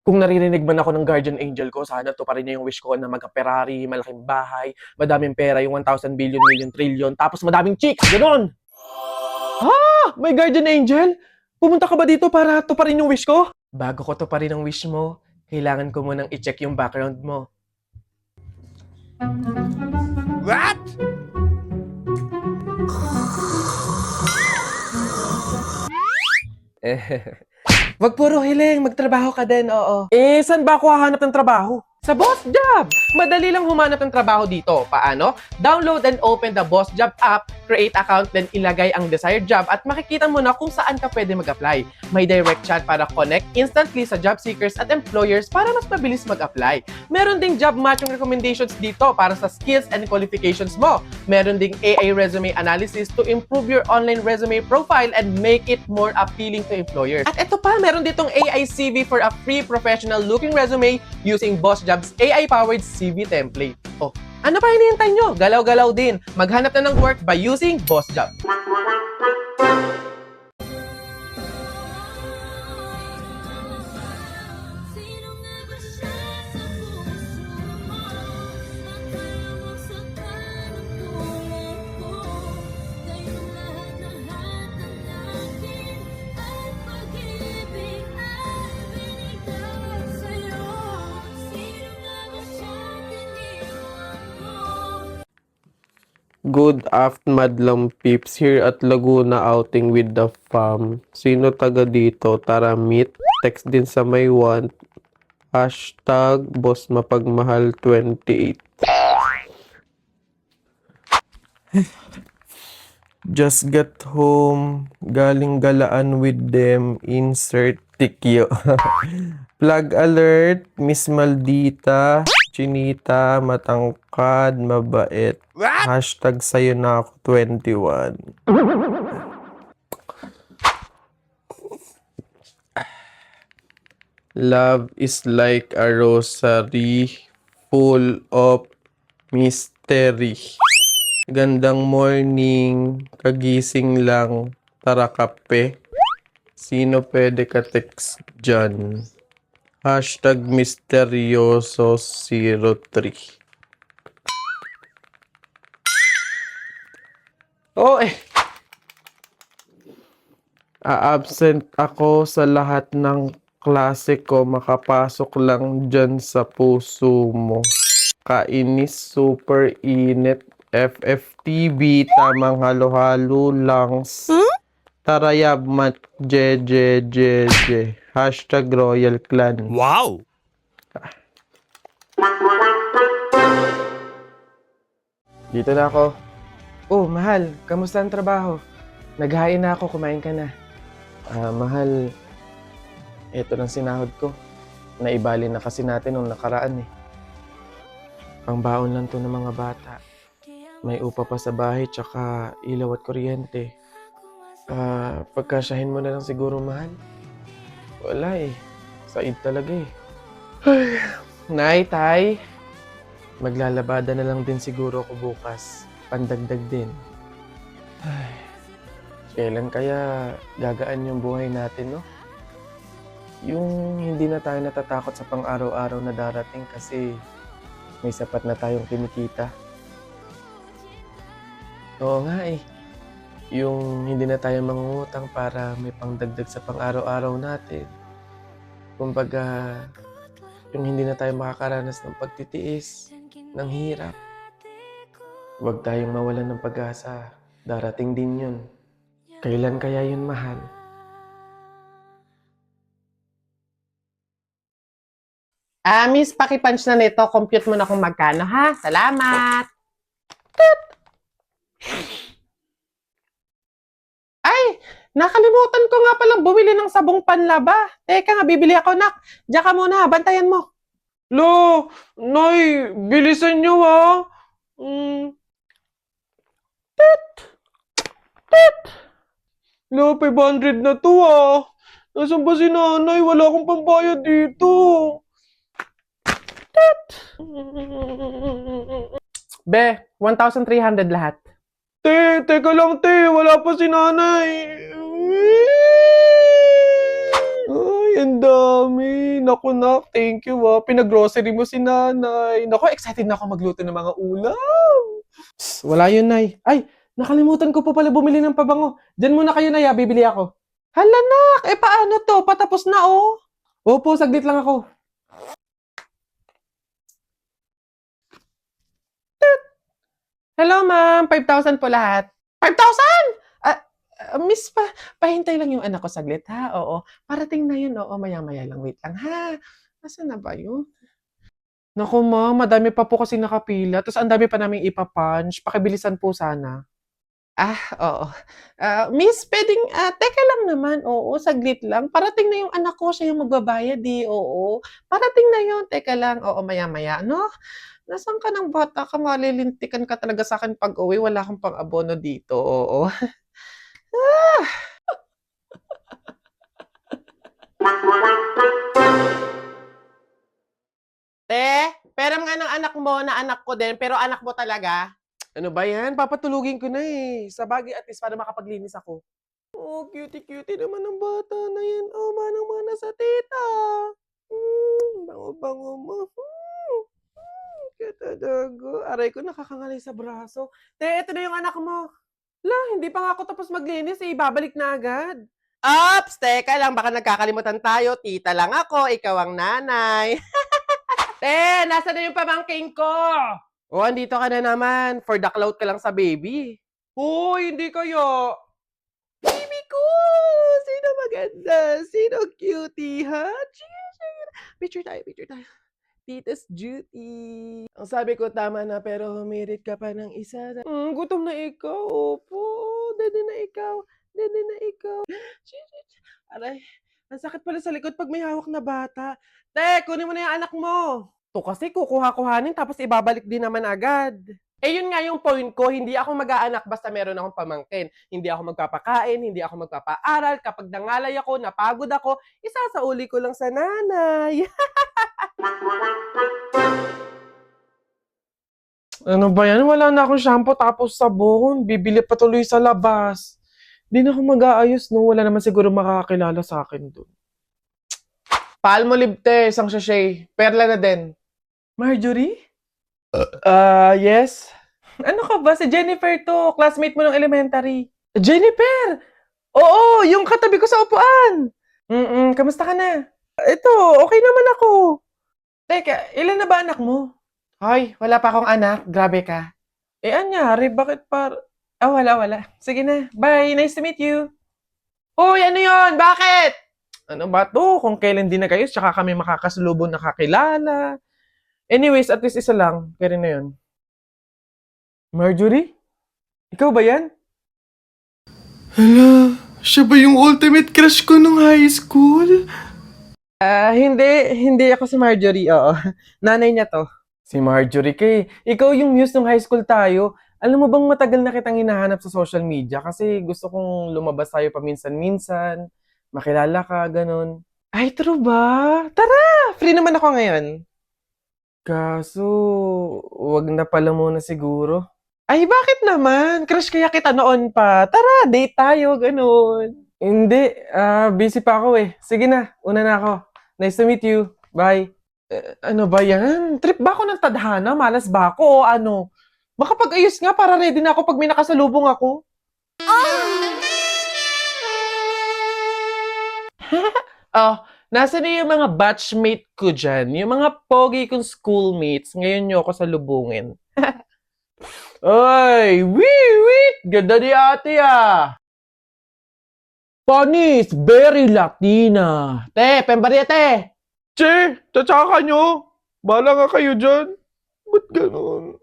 Kung naririnig man ako ng guardian angel ko, sana to pa rin niya yung wish ko na magka-Ferrari, malaking bahay, madaming pera, yung 1,000 billion, million, trillion, tapos madaming chicks, gano'n! May guardian angel? Pumunta ka ba dito para to pa rin yung wish ko? Bago ko to pa rin ang wish mo, kailangan ko munang i-check yung background mo. What? Wag puro hiling, magtrabaho ka din, oo. Saan ba ako hahanap ng trabaho? Sa Boss Job! Madali lang humanap ng trabaho dito. Paano? Download and open the Boss Job app, create account, then ilagay ang desired job at makikita mo na kung saan ka pwede mag-apply. May direct chat para connect instantly sa job seekers at employers para mas mabilis mag-apply. Meron ding job matching recommendations dito para sa skills and qualifications mo. Meron ding AI resume analysis to improve your online resume profile and make it more appealing to employers. At ito pa, meron ditong AI CV for a free professional looking resume using Boss Job's AI-powered CV template. Oh, ano pa hinihintay nyo? Galaw-galaw din. Maghanap na ng work by using Boss Job. Sino nga ba siya sa puso mo? Akala mo sa tanong tulad ko Ngayong lahat ng akin At pag-ibig ay binigay sa'yo Sino nga ba siya tiniwan mo? Good afternoon, madlang peeps. Here at Laguna outing with the fam. Sino taga dito? Tara meet. Text din sa may want. Hashtag boss mapagmahal 28. Just got home. Galing galaan with them. Insert tikyo. Plug alert. Miss Maldita. Chinita. Matangkad. Mabait. What? Hashtag sa'yo na ako 21. Love is like a rosary full of mystery. Gandang morning, kagising lang, tara kape. Sino pwede ka text dyan? Hashtag misteryoso 03. Oh, A-absent ako sa lahat ng klase ko, makapasok lang dyan sa puso mo. Kainis, super init, FFTV, tamang halo-halo lang. Tarayab mat, jejejeje. Hashtag Royal Clan. Wow! dito na ako. Oh, mahal, kamusta ang trabaho? Naghain na ako, kumain ka na. Mahal, ito lang sinahod ko. Naibali na kasi natin nung nakaraan eh. Pangbaon lang to ng mga bata. May upa pa sa bahay, tsaka ilaw at kuryente. Pagkasyahin mo na lang siguro, mahal. Wala eh. Said talaga eh. Nay, tay. Maglalabada na lang din siguro ako bukas. Pandagdag din. Ay, kailan kaya gagaan yung buhay natin, no? Yung hindi na tayo natatakot sa pang-araw-araw na darating kasi may sapat na tayong kinikita. Oo nga eh. Yung hindi na tayo mangungutang para may pangdagdag sa pang-araw-araw natin. Kumbaga, yung hindi na tayo makakaranas ng pagtitiis, ng hirap. Huwag tayong mawalan ng pag-asa. Darating din yun. Kailan kaya yun, mahal? Miss, pakipunch na nito. Compute mo na kung magkano, ha? Salamat! Ay! Nakalimutan ko nga palang bumili ng sabong panlaba. Teka nga, bibili ako, nak. Diyan ka muna, bantayan mo. Lo, Nay, bilisan nyo, ha? Lo, 500 na to, ah. Nasaan ba si nanay? Wala akong pambayad dito. Be, 1,300 lahat. Teka lang, te. Wala pa si nanay. Ay, ang dami. Naku, nak, thank you, Pinag-grocery mo si nanay. Naku, excited na ako magluto ng mga ulam. Psst, wala yun, nay. Ay, nakalimutan ko po pala bumili ng pabango. Diyan muna kayo, nay, bibili ako. Hala, nak, paano to? Patapos na, oh. Opo, saglit lang ako. Hello, ma'am. 5,000 po lahat. 5,000? Miss, pahintay lang yung anak ko saglit, ha? Oo. Parating na yun, oo. Maya-maya lang. Wait lang, ha? Nasaan na ba yun? Naku, ma'am. Madami pa po kasi nakapila. Tapos ang dami pa namin ipapunch. Pakibilisan po sana. Oo. Miss, pwedeng, teka lang naman. Oo, saglit lang. Parating na yung anak ko. Siya yung magbabayad, Oo. Parating na yun. Teka lang. Oo, maya-maya, no? Nasaan ka ng bata ka? Malilintikan ka talaga sa akin pag-uwi. Wala kang pang-abono dito. Oo. Pera nga ng anak mo na anak ko din, pero anak mo talaga. Ano ba yan? Papatulugin ko na eh. Sa bagay at least para makapaglinis ako. Oh, cutie-cutie naman ng bata na yan. Oh, manang-mana sa tita. Bango-bango mo. Katadago. Aray ko, nakakangalay sa braso. Ito na yung anak mo. La, hindi pa nga ako tapos maglinis eh. Babalik na agad. Ops! Teka lang, baka nagkakalimutan tayo. Tita lang ako, ikaw ang nanay. Nasa na yung pamangking ko? Oh, andito ka na naman. For the clout ka lang sa baby. Uy, hindi kayo. Baby ko! Sino maganda? Sino cutie, ha? Picture tayo, picture tayo. Tita's duty. Ang sabi ko tama na pero humirit ka pa ng isa. Gutom na ikaw. Opo. Dede na ikaw. Dede na ikaw. Aray. Ang sakit pala sa likod pag may hawak na bata. Kunin mo na yung anak mo. To kasi kukuha-kuhanin tapos ibabalik din naman agad. Yun nga yung point ko, hindi ako mag-aanak basta meron akong pamangkin. Hindi ako magpapakain, hindi ako magpapaaral. Kapag nangalay ako, napagod ako, isasauli ko lang sa nanay. Ano ba yan? Wala na akong shampoo tapos sabon. Bibili pa tuloy sa labas. Hindi na ako mag-aayos, no? Wala naman siguro makakakilala sa akin doon. Palmolive te, isang sachet. Perla na din. Marjorie? Yes? Ano ka ba? Si Jennifer to. Classmate mo ng elementary. Jennifer! Oo, yung katabi ko sa upuan. Kamusta ka na? Ito, okay naman ako. Teka, ilan na ba anak mo? Hoy, wala pa akong anak. Grabe ka. Anyari? Bakit wala. Sige na. Bye. Nice to meet you. Hoy, ano yon? Bakit? Ano ba to? Kung kailan din na kayo, tsaka kami makakasalubong nakakilala. Anyways, at least isa lang. Kaya rin na yun. Marjorie? Ikaw ba yan? Hala, siya ba yung ultimate crush ko nung high school? Hindi ako si Marjorie, oo. Nanay niya to. Si Marjorie kay. Ikaw yung muse nung high school tayo. Alam mo bang matagal na kitang hinahanap sa social media kasi gusto kong lumabas tayo paminsan-minsan, makilala ka, ganun. Ay, true ba? Tara! Free naman ako ngayon. Kaso, wag na pala muna siguro. Ay, bakit naman? Crush kaya kita noon pa. Tara, date tayo, ganun. Hindi, busy pa ako eh. Sige na, una na ako. Nice to meet you. Bye. Ano ba yan? Trip ba ako ng tadhana? Malas ba ako o ano? Makapag-ayos nga para ready na ako pag may nakasalubong ako. Nasa na yung mga batchmate ko dyan? Yung mga pogi kong schoolmates. Ngayon nyo ako salubungin. Ay, wait! Ganda ni ate Panis, very Latina. Pembaria te. Che, tatsaka nyo. Bala nga kayo dyan. Ba't ganun?